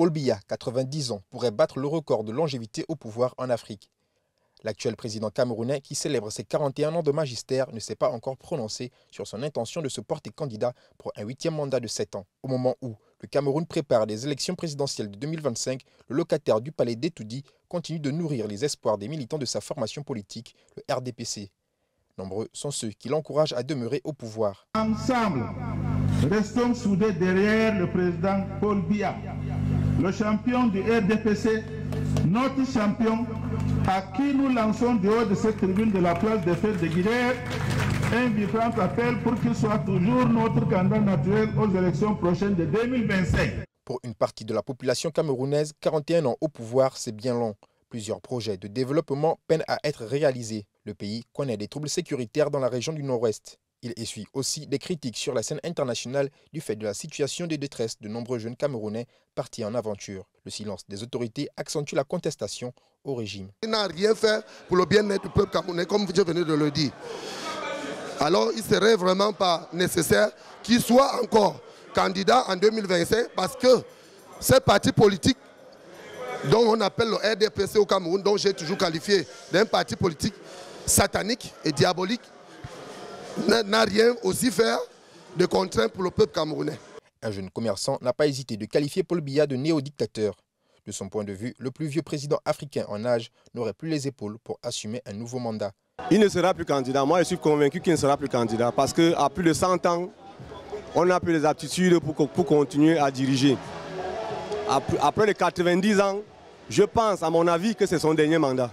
Paul Biya, 90 ans, pourrait battre le record de longévité au pouvoir en Afrique. L'actuel président camerounais, qui célèbre ses 41 ans de magistère, ne s'est pas encore prononcé sur son intention de se porter candidat pour un 8e mandat de 7 ans. Au moment où le Cameroun prépare les élections présidentielles de 2025, le locataire du palais d'Etoudi continue de nourrir les espoirs des militants de sa formation politique, le RDPC. Nombreux sont ceux qui l'encouragent à demeurer au pouvoir. Ensemble, restons soudés derrière le président Paul Biya, le champion du RDPC, notre champion, à qui nous lançons du haut de cette tribune de la place des Fêtes de Guinée un vibrant appel pour qu'il soit toujours notre candidat naturel aux élections prochaines de 2025. Pour une partie de la population camerounaise, 41 ans au pouvoir, c'est bien long. Plusieurs projets de développement peinent à être réalisés. Le pays connaît des troubles sécuritaires dans la région du Nord-Ouest. Il essuie aussi des critiques sur la scène internationale du fait de la situation de détresse de nombreux jeunes Camerounais partis en aventure. Le silence des autorités accentue la contestation au régime. Il n'a rien fait pour le bien-être du peuple camerounais, comme je venais de le dire. Alors il ne serait vraiment pas nécessaire qu'il soit encore candidat en 2025 parce que ces partis politiques dont on appelle le RDPC au Cameroun, dont j'ai toujours qualifié d'un parti politique satanique et diabolique, n'a rien aussi fait de contraint pour le peuple camerounais. Un jeune commerçant n'a pas hésité de qualifier Paul Biya de néo-dictateur. De son point de vue, le plus vieux président africain en âge n'aurait plus les épaules pour assumer un nouveau mandat. Il ne sera plus candidat. Moi, je suis convaincu qu'il ne sera plus candidat parce qu'à plus de 100 ans, on n'a plus les aptitudes pour continuer à diriger. Après les 90 ans, je pense, à mon avis, que c'est son dernier mandat.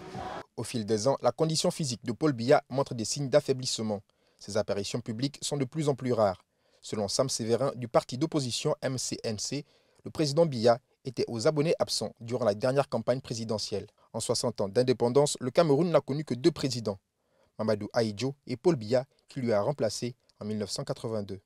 Au fil des ans, la condition physique de Paul Biya montre des signes d'affaiblissement. Ses apparitions publiques sont de plus en plus rares. Selon Sam Séverin du parti d'opposition MCNC, le président Biya était aux abonnés absents durant la dernière campagne présidentielle. En 60 ans d'indépendance, le Cameroun n'a connu que 2 présidents, Mamadou Ahidjo et Paul Biya, qui lui a remplacé en 1982.